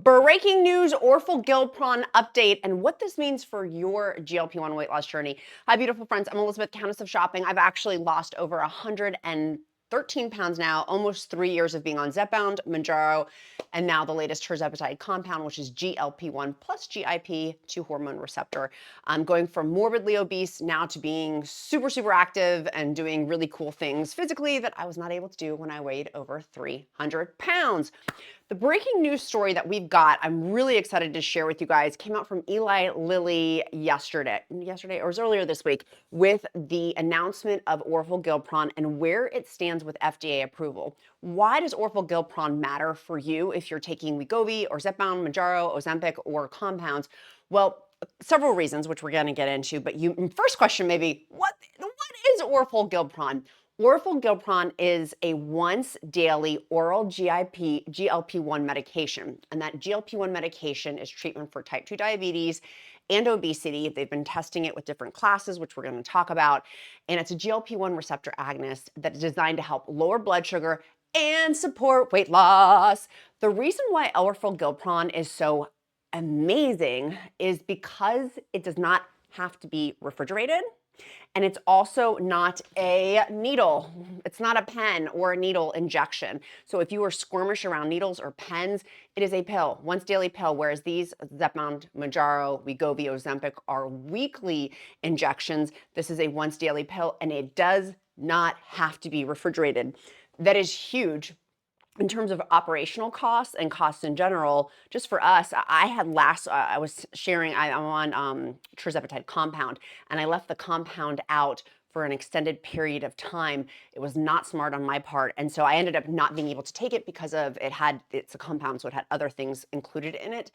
Breaking news, Orforglipron update, and what this means for your GLP-1 weight loss journey. Hi, beautiful friends. I'm Elizabeth, Countess of Shopping. I've actually lost over 113 pounds now, almost 3 years of being on Zepbound, Mounjaro, and now the latest Tirzepatide compound, which is GLP-1 plus GIP, 2 hormone receptor. I'm going from morbidly obese now to being super, super active and doing really cool things physically that I was not able to do when I weighed over 300 pounds. The breaking news story that we've got, I'm really excited to share with you guys, came out from Eli Lilly yesterday, or it was earlier this week, with the announcement of Orforglipron and where it stands with FDA approval. Why does Orforglipron matter for you if you're taking Wegovy or Zepbound, Mounjaro, Ozempic, or compounds? Well, several reasons, which we're going to get into, but first question may be, what is Orforglipron? Orforglipron is a once daily oral GLP-1 medication, and that GLP-1 medication is treatment for type 2 diabetes and obesity. They've been testing it with different classes, which we're going to talk about, and it's a GLP-1 receptor agonist that is designed to help lower blood sugar and support weight loss. The reason why Orforglipron is so amazing is because it does not have to be refrigerated. And it's also not a needle. It's not a pen or a needle injection. So if you are squirmish around needles or pens, it is a pill, once daily pill, whereas these Zepbound, Mounjaro, Wegovy, Ozempic are weekly injections. This is a once daily pill, and it does not have to be refrigerated. That is huge. In terms of operational costs and costs in general, just for us, I was sharing, I'm on Tirzepatide compound, and I left the compound out for an extended period of time. It was not smart on my part, and so I ended up not being able to take it because of it's a compound, so it had other things included in it.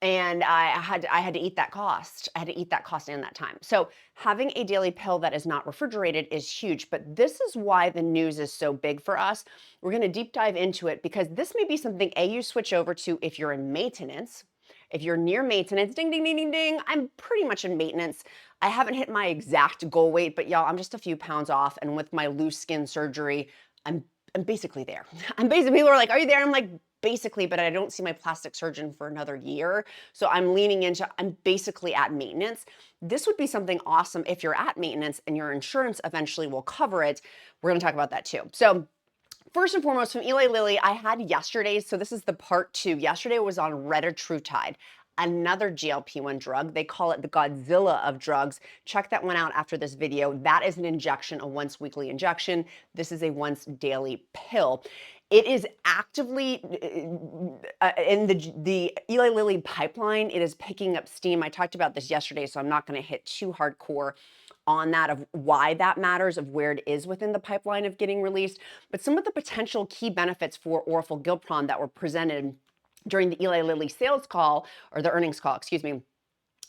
And I had to eat that cost. I had to eat that cost and that time. So having a daily pill that is not refrigerated is huge, but this is why the news is so big for us. We're going to deep dive into it because this may be something you switch over to if you're in maintenance. If you're near maintenance, ding, ding, ding, ding, ding, I'm pretty much in maintenance. I haven't hit my exact goal weight, but y'all, I'm just a few pounds off. And with my loose skin surgery, I'm basically there. People are like, are you there? I'm like, basically, but I don't see my plastic surgeon for another year. So I'm leaning into, I'm basically at maintenance. This would be something awesome if you're at maintenance and your insurance eventually will cover it. We're going to talk about that too. So first and foremost, from Eli Lilly, I had yesterday's, so this is the part 2. Yesterday was on retatrutide, another GLP-1 drug. They call it the Godzilla of drugs. Check that one out after this video. That is an injection, a once weekly injection. This is a once daily pill. It is actively in the Eli Lilly pipeline. It is picking up steam. I talked about this yesterday, so I'm not going to hit too hardcore on that of why that matters, of where it is within the pipeline of getting released. But some of the potential key benefits for Orforglipron that were presented during the Eli Lilly sales call, or the earnings call, excuse me,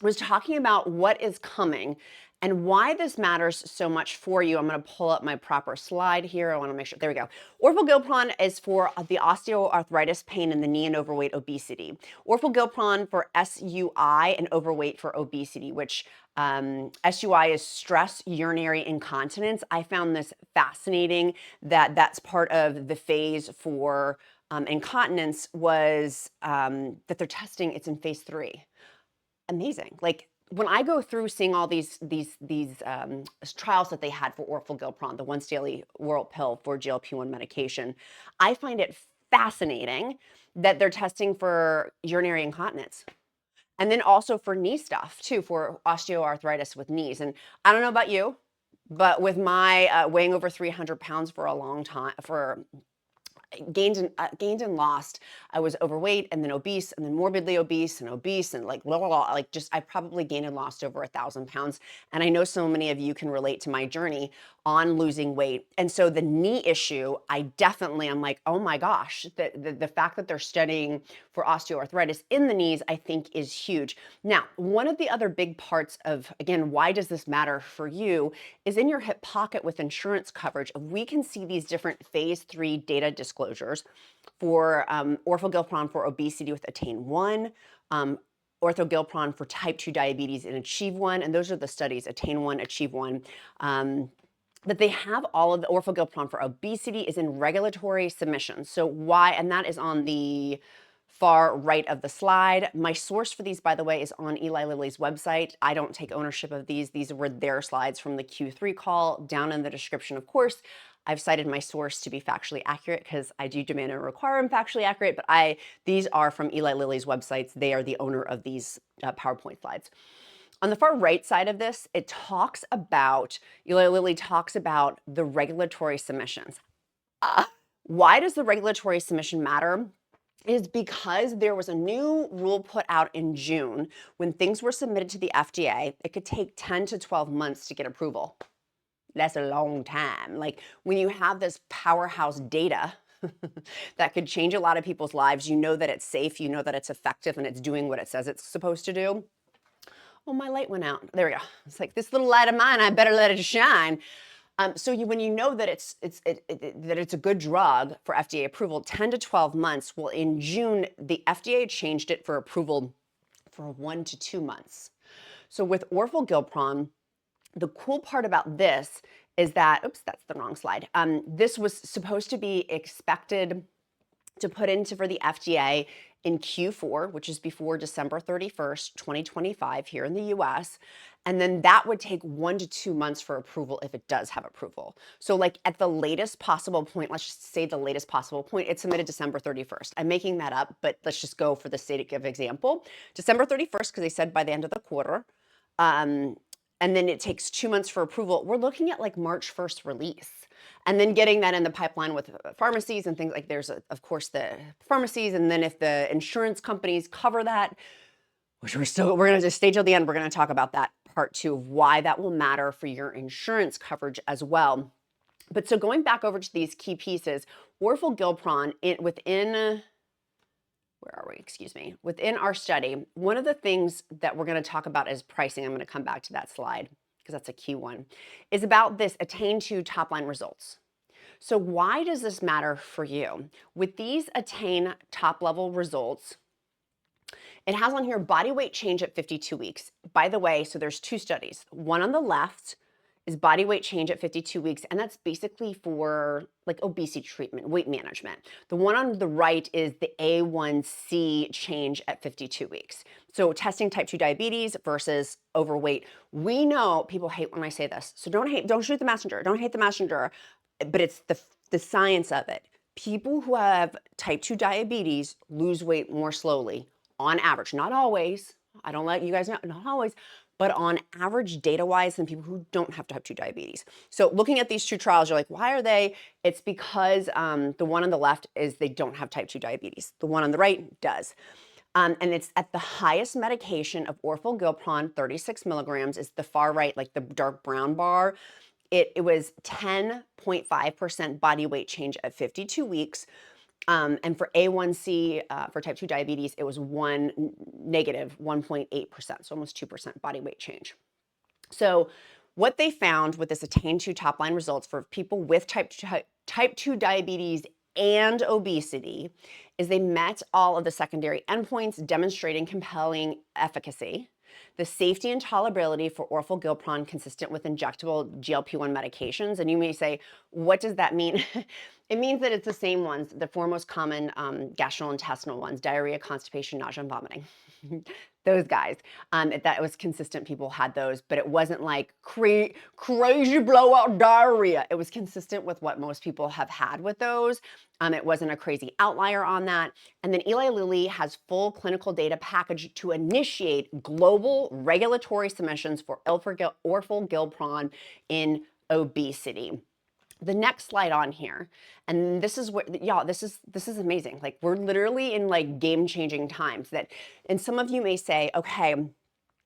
was talking about what is coming and why this matters so much for you. I'm going to pull up my proper slide here. I want to make sure, there we go. Orforglipron is for the osteoarthritis pain in the knee and overweight obesity. Orforglipron for SUI and overweight for obesity, which SUI is stress urinary incontinence. I found this fascinating that that's part of the phase for incontinence was that they're testing, it's in phase 3. Amazing. Like when I go through seeing all these trials that they had for Orforglipron, the once daily oral pill for GLP-1 medication, I find it fascinating that they're testing for urinary incontinence. And then also for knee stuff too, for osteoarthritis with knees. And I don't know about you, but with my weighing over 300 pounds for a long time, gained and lost. I was overweight and then obese and then morbidly obese and like blah, blah, blah. Like just, I probably gained and lost over 1,000 pounds. And I know so many of you can relate to my journey on losing weight. And so the knee issue, I definitely am like, oh my gosh, the fact that they're studying for osteoarthritis in the knees, I think is huge. Now, one of the other big parts of, again, why does this matter for you is in your hip pocket with insurance coverage. We can see these different phase 3 data disclosures for Orforglipron for obesity with ATTAIN-1, Orforglipron for type 2 diabetes in ACHIEVE-1, and those are the studies, ATTAIN-1, ACHIEVE-1. That they have all of the Orforglipron for obesity is in regulatory submissions. So why, and that is on the far right of the slide. My source for these, by the way, is on Eli Lilly's website. I don't take ownership of these. These were their slides from the Q3 call. Down in the description, of course, I've cited my source to be factually accurate because I do demand and require them factually accurate, but these are from Eli Lilly's websites. They are the owner of these PowerPoint slides. On the far right side of this, it talks about, Eli Lilly talks about the regulatory submissions. Why does the regulatory submission matter? Is because there was a new rule put out in June when things were submitted to the FDA, it could take 10 to 12 months to get approval. That's a long time. Like when you have this powerhouse data that could change a lot of people's lives, you know that it's safe, you know that it's effective, and it's doing what it says it's supposed to do. Oh, my light went out. There we go. It's like, this little light of mine, I better let it shine. When you know that it's a good drug for FDA approval, 10 to 12 months. Well, in June, the FDA changed it for approval for 1 to 2 months. So with Orforglipron, the cool part about this is that, oops, that's the wrong slide. This was supposed to be expected to put into for the FDA in Q4, which is before December 31st, 2025 here in the US. And then that would take 1 to 2 months for approval if it does have approval. So like at the latest possible point, let's just say the latest possible point, it's submitted December 31st. I'm making that up, but let's just go for the sake of example. December 31st, because they said by the end of the quarter. And then it takes 2 months for approval. We're looking at like March 1st release. And then getting that in the pipeline with pharmacies and things like there's, of course, the pharmacies. And then if the insurance companies cover that, which we're going to just stay till the end. We're going to talk about that part two of why that will matter for your insurance coverage as well. But so going back over to these key pieces, Orforglipron within our study, one of the things that we're going to talk about is pricing. I'm going to come back to that slide because that's a key one, is about this attain to top line results. So why does this matter for you? With these attain top level results, it has on here body weight change at 52 weeks. By the way, so there's two studies. One on the left is body weight change at 52 weeks, and that's basically for like obesity treatment, weight management. The one on the right is the A1C change at 52 weeks. So testing type 2 diabetes versus overweight. We know people hate when I say this, so don't shoot the messenger, don't hate the messenger, but it's the science of it. People who have type 2 diabetes lose weight more slowly on average, not always. I don't let you guys know, not always, but on average data-wise than people who don't have type 2 diabetes. So looking at these two trials, you're like, why are they? It's because the one on the left is they don't have type 2 diabetes. The one on the right does. And it's at the highest medication of Orforglipron, 36 milligrams is the far right, like the dark brown bar. It was 10.5% body weight change at 52 weeks. And for A1C, for type 2 diabetes, it was negative 1.8%, so almost 2% body weight change. So what they found with this attain to top line results for people with type 2 diabetes and obesity is they met all of the secondary endpoints demonstrating compelling efficacy. The safety and tolerability for Orforglipron consistent with injectable GLP-1 medications. And you may say, what does that mean? It means that it's the same ones, the four most common gastrointestinal ones: diarrhea, constipation, nausea, and vomiting. Those guys. That was consistent. People had those, but it wasn't like crazy blowout diarrhea. It was consistent with what most people have had with those. It wasn't a crazy outlier on that. And then Eli Lilly has full clinical data package to initiate global regulatory submissions for Orforglipron in obesity. The next slide on here, and this is what, y'all, this is amazing. Like, we're literally in like game-changing times and some of you may say, okay,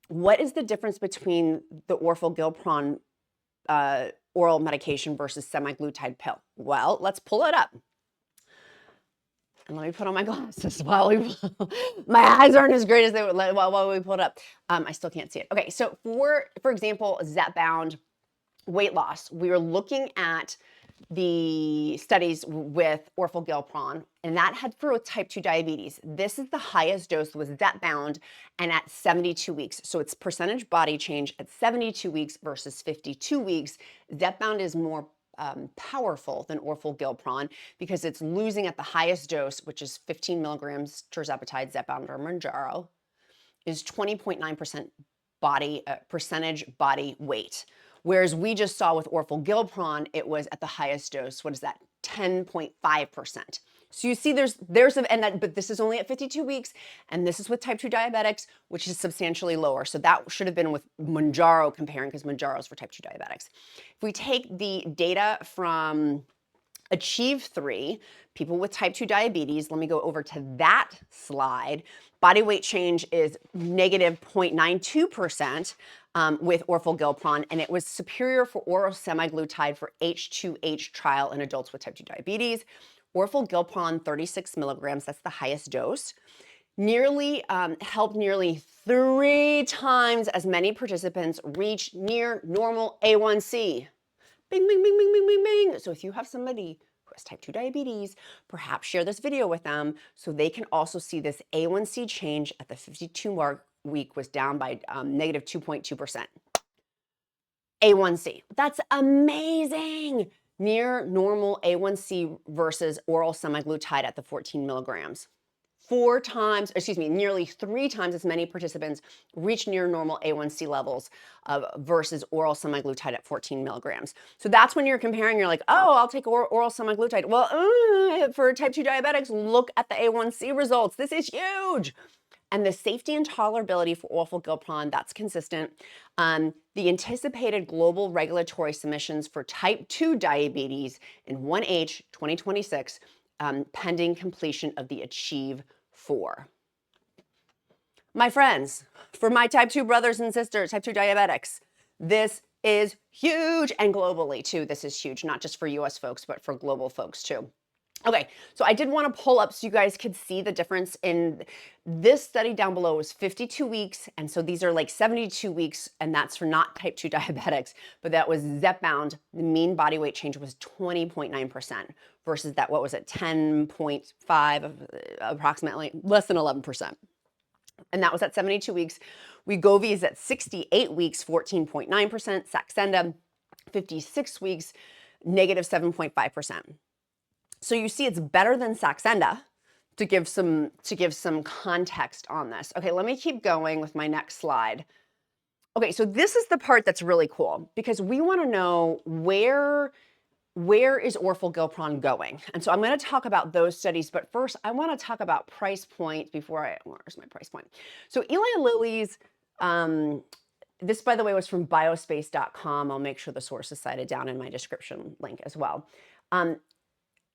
what is the difference between the Orforglipron oral medication versus semaglutide pill? Well, let's pull it up. And let me put on my glasses while my eyes aren't as great as they would while we pull it up. I still can't see it. Okay, so for example, Zepbound weight loss, we were looking at the studies with Orforglipron, and that had for type 2 diabetes. This is the highest dose with Zepbound, and at 72 weeks. So it's percentage body change at 72 weeks versus 52 weeks. Zepbound is more powerful than Orforglipron because it's losing at the highest dose, which is 15 milligrams Tirzepatide, Zepbound, or Mounjaro, is 20.9% percentage body weight. Whereas we just saw with Orforglipron, it was at the highest dose. What is that? 10.5%. So you see but this is only at 52 weeks, and this is with type 2 diabetics, which is substantially lower. So that should have been with Mounjaro comparing, because Mounjaro is for type 2 diabetics. If we take the data from Achieve-3, people with type 2 diabetes, let me go over to that slide. Body weight change is negative 0.92% with Orforglipron, and it was superior for oral semaglutide for H2H trial in adults with type 2 diabetes. Orforglipron 36 milligrams, that's the highest dose, helped nearly 3 times as many participants reach near normal A1C. Bing, bing, bing, bing, bing, bing, bing. So if you have somebody who has type 2 diabetes, perhaps share this video with them so they can also see this A1C change at the 52 week was down by negative 2.2%. A1C, that's amazing. Near normal A1C versus oral semaglutide at the 14 milligrams. Nearly 3 times as many participants reach near normal A1C levels versus oral semaglutide at 14 milligrams. So that's when you're comparing, you're like, oh, I'll take oral semaglutide. Well, for type 2 diabetics, look at the A1C results. This is huge. And the safety and tolerability for Orforglipron, that's consistent. The anticipated global regulatory submissions for type 2 diabetes in 1H 2026, pending completion of the Achieve-4. My friends, for my type 2 brothers and sisters, type 2 diabetics, this is huge. And globally too, this is huge, not just for US folks, but for global folks too. Okay, so I did want to pull up so you guys could see the difference in this study down below was 52 weeks. And so these are like 72 weeks, and that's for not type 2 diabetics, but that was Zepbound. The mean body weight change was 20.9% versus that, what was it, 10.5, approximately less than 11%. And that was at 72 weeks. Wegovy is at 68 weeks, 14.9%. Saxenda, 56 weeks, negative 7.5%. So you see it's better than Saxenda to give some context on this. Okay, let me keep going with my next slide. Okay, so this is the part that's really cool because we want to know where is Orforglipron going? And so I'm going to talk about those studies, but first I want to talk about price point where's my price point? So Eli Lilly's, this by the way was from biospace.com. I'll make sure the source is cited down in my description link as well.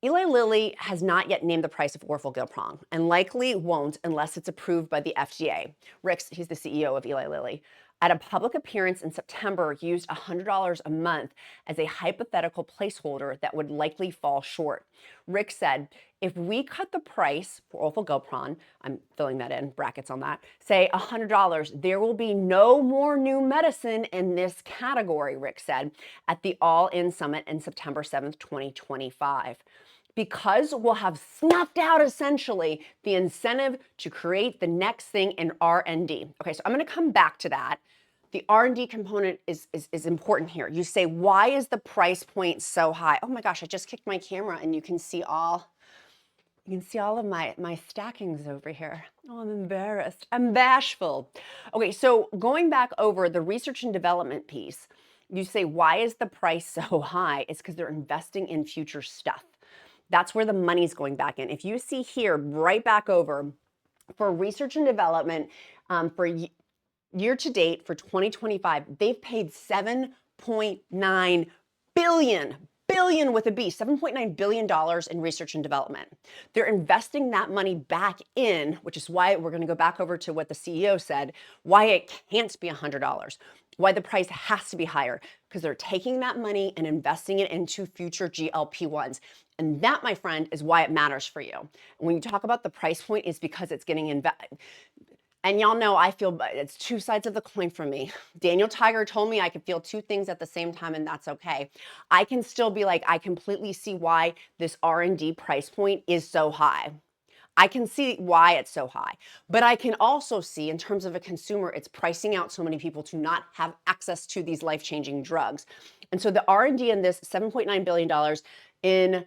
Eli Lilly has not yet named the price of Orforglipron and likely won't unless it's approved by the FDA. Rick, he's the CEO of Eli Lilly, at a public appearance in September used $100 a month as a hypothetical placeholder that would likely fall short. Rick said, if we cut the price for Orforglipron, I'm filling that in, brackets on that, say $100, there will be no more new medicine in this category, Rick said, at the All-In Summit in September 7th, 2025. Because we'll have snuffed out essentially the incentive to create the next thing in R&D. Okay, so I'm going to come back to that. The R&D component is important here. You say, why is the price point so high? Oh my gosh, I just kicked my camera and you can see all of my stackings over here. Oh, I'm embarrassed. I'm bashful. Okay, so going back over the research and development piece, you say, why is the price so high? It's because they're investing in future stuff. That's where the money's going back in. If you see here, right back over, for research and development, for year to date for 2025, they've paid $7.9 billion with a B, $7.9 billion in research and development. They're investing that money back in, which is why we're going to go back over to what the CEO said, why it can't be $100, why the price has to be higher, because they're taking that money and investing it into future GLP-1s. And that, my friend, is why it matters for you. When you talk about the price point, is because it's getting invested. And y'all know I feel it's two sides of the coin for me. Daniel Tiger told me I could feel two things at the same time, and that's okay. I can still be like, I completely see why this R&D price point is so high. I can see why it's so high, but I can also see in terms of a consumer, it's pricing out so many people to not have access to these life-changing drugs. And so the R&D in this $7.9 billion in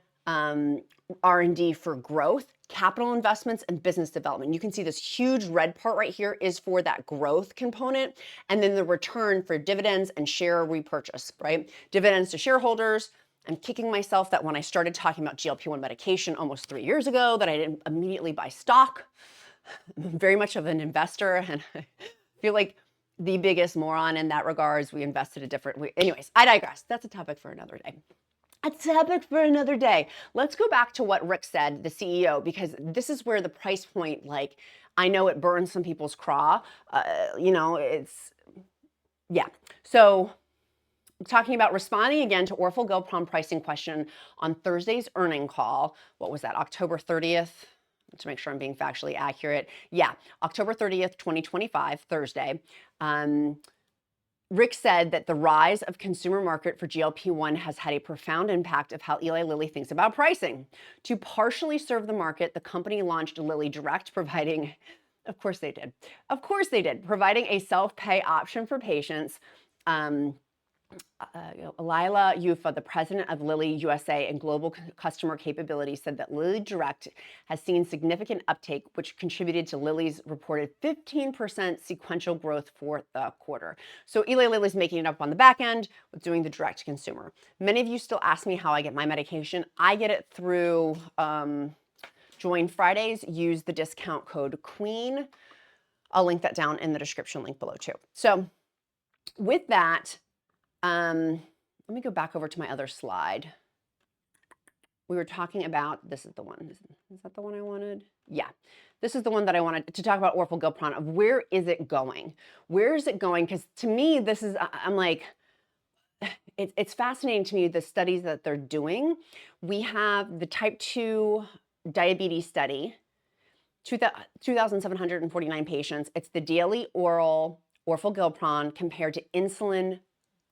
R&D for growth, capital investments, and business development. You can see this huge red part right here is for that growth component, and then the return for dividends and share repurchase, right? Dividends to shareholders. I'm kicking myself that when I started talking about GLP-1 medication almost 3 years ago, that I didn't immediately buy stock. I'm very much of an investor, and I feel like the biggest moron in that regards. We invested a different way. Anyways, I digress. That's a topic for another day. A topic for another day. Let's go back to what Rick said, the CEO, because this is where the price point, like, I know it burns some people's craw. Yeah. So talking about responding again to Orforglipron pricing question on Thursday's earning call. What was that, October 30th? To make sure I'm being factually accurate. Yeah, October 30th, 2025, Thursday. Rick said that the rise of consumer market for GLP-1 has had a profound impact of how Eli Lilly thinks about pricing. To partially serve the market, the company launched Lilly Direct, providing, of course they did, providing a self-pay option for patients. Lila Yufa, the president of Lilly USA and Global Customer Capability, said that Lilly Direct has seen significant uptake, which contributed to Lilly's reported 15% sequential growth for the quarter. So Eli Lilly's making it up on the back end with doing the direct to consumer. Many of you still ask me how I get my medication. I get it through Join Fridays. Use the discount code QUEEN. I'll link that down in the description link below too. So with that, let me go back over to my other slide. We were talking about, this is the one, is that the one I wanted? Yeah, this is the one that I wanted to talk about, Orforglipron, of where is it going? Where is it going? Because to me, this is, I'm like, it's fascinating to me, the studies that they're doing. We have the type 2 diabetes study, 2,749 patients. It's the daily oral Orforglipron compared to insulin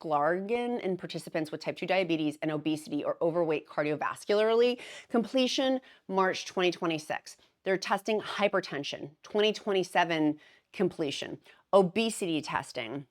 glargine in participants with type 2 diabetes and obesity or overweight cardiovascularly. Completion, March 2026. They're testing hypertension, 2027 completion. Obesity testing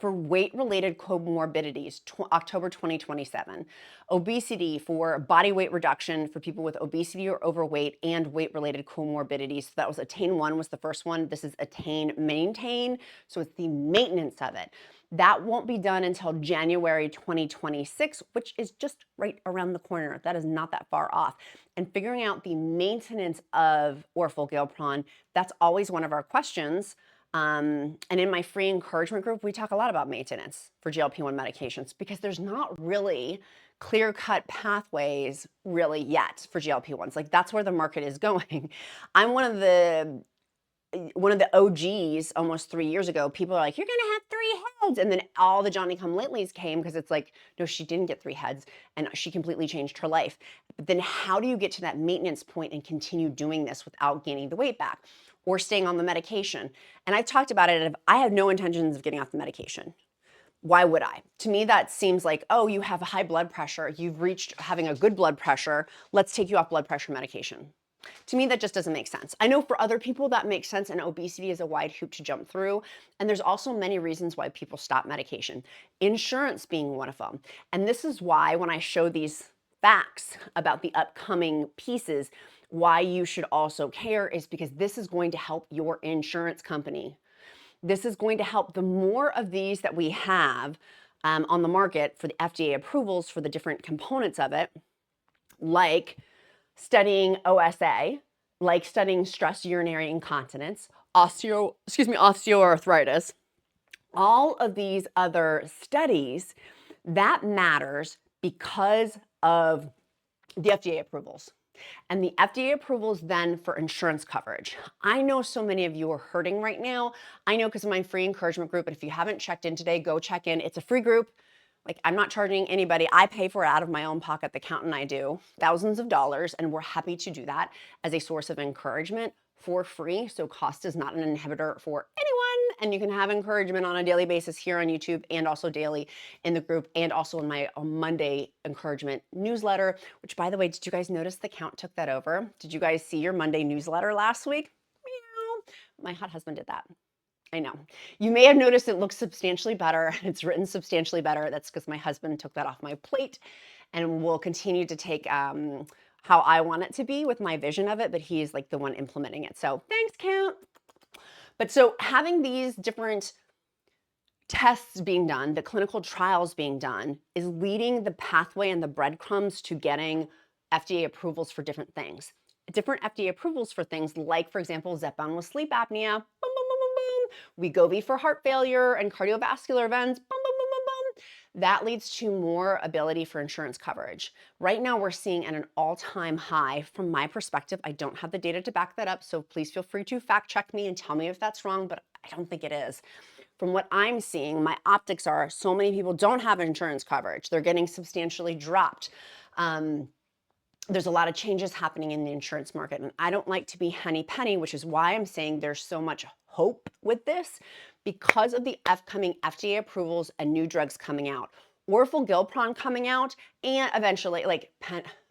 for weight-related comorbidities, October 2027. Obesity for body weight reduction for people with obesity or overweight and weight-related comorbidities. So that was ATTAIN-1 was the first one. This is ATTAIN-MAINTAIN. So it's the maintenance of it. That won't be done until January 2026, which is just right around the corner. That is not that far off. And figuring out the maintenance of Orforglipron, that's always one of our questions. And in my free encouragement group, we talk a lot about maintenance for GLP-1 medications because there's not really clear-cut pathways really yet for GLP-1s. Like that's where the market is going. I'm one of the OGs almost 3 years ago. People are like, you're gonna have 3 heads. And then all the Johnny-come-latelys came because it's like, no, she didn't get 3 heads and she completely changed her life. But then how do you get to that maintenance point and continue doing this without gaining the weight back or staying on the medication? And I've talked about it. I have no intentions of getting off the medication. Why would I? To me, that seems like, oh, you have high blood pressure. You've reached having a good blood pressure. Let's take you off blood pressure medication. To me, that just doesn't make sense. I know for other people that makes sense, and obesity is a wide hoop to jump through. And there's also many reasons why people stop medication, insurance being one of them. And this is why when I show these facts about the upcoming pieces, why you should also care is because this is going to help your insurance company. This is going to help. The more of these that we have on the market for the FDA approvals for the different components of it, like studying OSA, like studying stress urinary incontinence, osteoarthritis, all of these other studies, that matters because of the FDA approvals. And the FDA approvals then for insurance coverage. I know so many of you are hurting right now. I know because of my free encouragement group, and if you haven't checked in today, go check in. It's a free group. Like, I'm not charging anybody. I pay for it out of my own pocket. The accountant I do, thousands of dollars, and we're happy to do that as a source of encouragement for free. So cost is not an inhibitor for anyone, And you can have encouragement on a daily basis here on YouTube and also daily in the group and also in my Monday encouragement newsletter, which by the way, did you guys notice the count took that over? Did you guys see your Monday newsletter last week? Meow. My hot husband did that. I know. You may have noticed it looks substantially better. It's written substantially better. That's because my husband took that off my plate and will continue to take how I want it to be with my vision of it, but he's like the one implementing it. So thanks, Count. But so having these different tests being done, the clinical trials being done, is leading the pathway and the breadcrumbs to getting FDA approvals for different things. Different FDA approvals for things like, for example, Zepbound with sleep apnea, boom, boom, boom, boom, boom. Wegovy for heart failure and cardiovascular events, boom, boom, boom, boom, boom. That leads to more ability for insurance coverage. Right now, we're seeing at an all-time high from my perspective. I don't have the data to back that up, so please feel free to fact check me and tell me if that's wrong, but I don't think it is. From what I'm seeing, my optics are so many people don't have insurance coverage. They're getting substantially dropped. There's a lot of changes happening in the insurance market, and I don't like to be henny penny, which is why I'm saying there's so much hope with this because of the upcoming FDA approvals and new drugs coming out. Orforglipron coming out, and eventually, like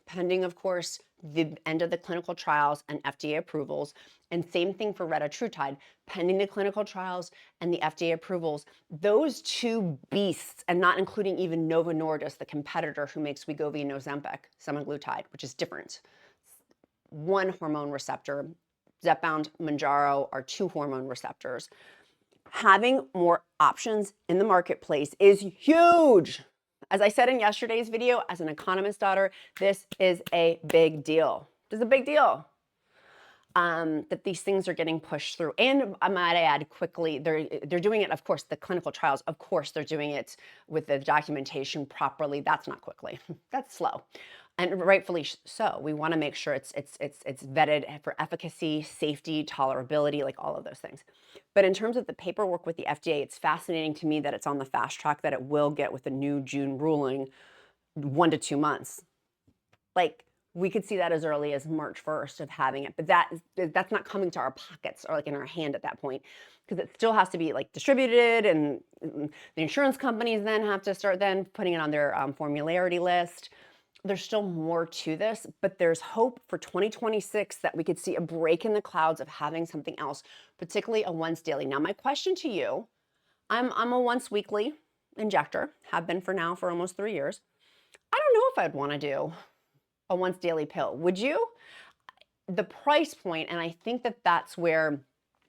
pending, of course, the end of the clinical trials and FDA approvals. And same thing for retatrutide, pending the clinical trials and the FDA approvals. Those two beasts, and not including even Novo Nordisk, the competitor who makes Wegovy and Ozempic, semaglutide, which is different. One hormone receptor, Zepbound, Mounjaro are two hormone receptors. Having more options in the marketplace is huge. As I said in yesterday's video, as an economist daughter, this is a big deal. This is a big deal. That these things are getting pushed through. And I might add quickly, they're doing it, of course, the clinical trials, of course, they're doing it with the documentation properly. That's not quickly, that's slow. And rightfully so. We want to make sure it's vetted for efficacy, safety, tolerability, like all of those things. But in terms of the paperwork with the FDA, it's fascinating to me that it's on the fast track that it will get with the new June ruling 1 to 2 months. Like, we could see that as early as March 1st of having it, but that's not coming to our pockets or like in our hand at that point, because it still has to be like distributed, and the insurance companies then have to start then putting it on their formularity list. There's still more to this, but there's hope for 2026 that we could see a break in the clouds of having something else, particularly a once daily. Now, my question to you, I'm a once weekly injector, have been for almost 3 years. I don't know if I'd want to do a once daily pill. Would you? The price point, and I think that that's where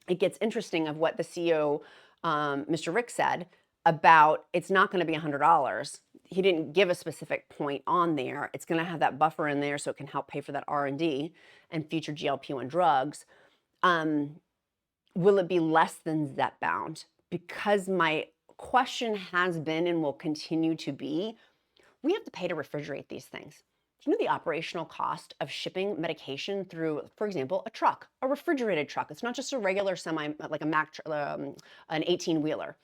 it gets interesting of what the CEO, Mr. Rick, said about it's not going to be $100. He didn't give a specific point on there. It's going to have that buffer in there so it can help pay for that R&D and future GLP-1 drugs. Will it be less than Zepbound? Because my question has been and will continue to be, we have to pay to refrigerate these things. Do you know the operational cost of shipping medication through, for example, a truck, a refrigerated truck? It's not just a regular semi, like a Mack, an 18-wheeler.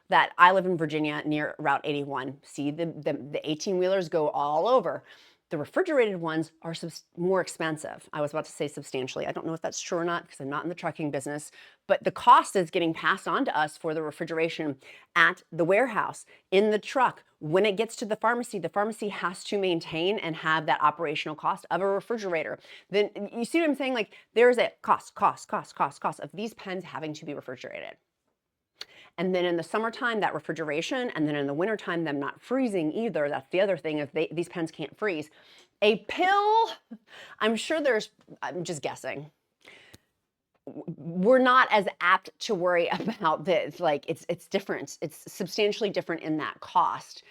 That I live in Virginia near Route 81. See, the 18-wheelers go all over. The refrigerated ones are more expensive. I was about to say substantially. I don't know if that's true or not because I'm not in the trucking business, but the cost is getting passed on to us for the refrigeration at the warehouse, in the truck. When it gets to the pharmacy has to maintain and have that operational cost of a refrigerator. Then you see what I'm saying? Like, there's a cost of these pens having to be refrigerated. And then in the summertime, that refrigeration, and then in the wintertime, them not freezing either. That's the other thing, if these pens can't freeze. A pill, I'm just guessing. We're not as apt to worry about this. Like, it's different. It's substantially different in that cost.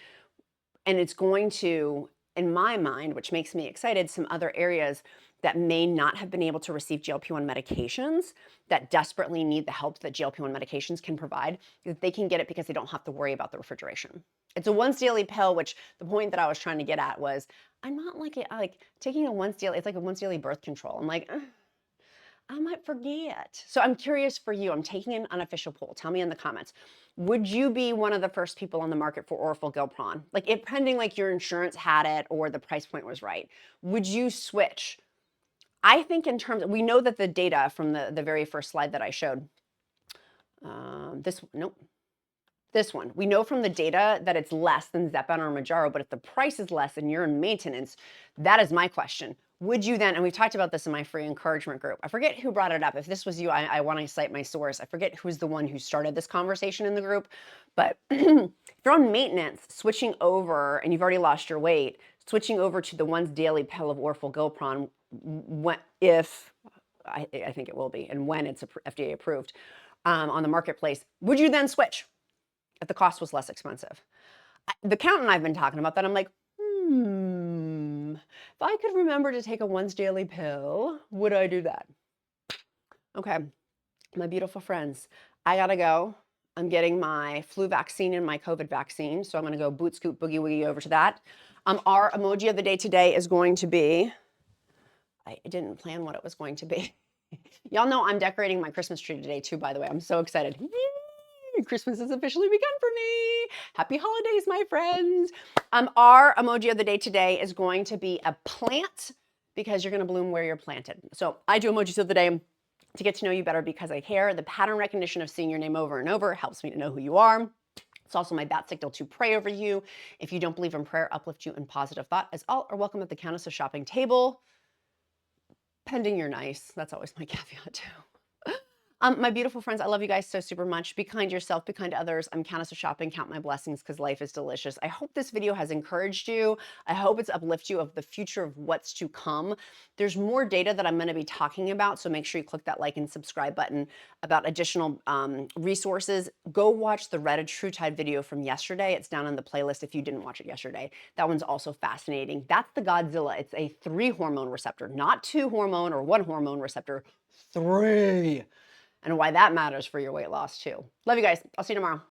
And it's going to, in my mind, which makes me excited, some other areas that may not have been able to receive GLP-1 medications that desperately need the help that GLP-1 medications can provide, that they can get it because they don't have to worry about the refrigeration. It's a once daily pill, which the point that I was trying to get at was, I'm not like taking a once daily, it's like a once daily birth control. I'm like, I might forget. So I'm curious for you. I'm taking an unofficial poll. Tell me in the comments. Would you be one of the first people on the market for Orforglipron? Like, if pending like your insurance had it or the price point was right, would you switch? I think in terms, we know that the data from the very first slide that I showed, Nope. This one. We know from the data that it's less than Zepbound or Mounjaro, but if the price is less and you're in maintenance, that is my question. Would you then, and we've talked about this in my free encouragement group. I forget who brought it up. If this was you, I want to cite my source. I forget who's the one who started this conversation in the group. But if you're on maintenance, switching over, and you've already lost your weight, switching over to the once daily pill of Orforglipron, I think it will be, and when it's FDA approved on the marketplace, would you then switch if the cost was less expensive? The accountant I've been talking about that, I'm like, if I could remember to take a once daily pill, would I do that? Okay, my beautiful friends, I gotta go. I'm getting my flu vaccine and my COVID vaccine, so I'm gonna go boot scoot boogie woogie over to that. Our emoji of the day today is going to be, I didn't plan what it was going to be. Y'all know I'm decorating my Christmas tree today too, by the way. I'm so excited. Yay! Christmas has officially begun for me. Happy holidays, my friends. Our emoji of the day today is going to be a plant, because you're going to bloom where you're planted. So I do emojis of the day to get to know you better because I care. The pattern recognition of seeing your name over and over helps me to know who you are. It's also my bat signal to pray over you. If you don't believe in prayer, uplift you in positive thought, as all are welcome at the Countess of Shopping table. Pending you're nice. That's always my caveat too. My beautiful friends, I love you guys so super much. Be kind to yourself, be kind to others. I'm Countess of Shopping. Count my blessings because life is delicious. I hope this video has encouraged you. I hope it's uplift you of the future of what's to come. There's more data that I'm going to be talking about, so make sure you click that like and subscribe button about additional resources. Go watch the Reddit TrueTide video from yesterday. It's down in the playlist if you didn't watch it yesterday. That one's also fascinating. That's the Godzilla. It's a 3-hormone receptor, not 2-hormone or 1-hormone receptor, 3. And why that matters for your weight loss too. Love you guys. I'll see you tomorrow.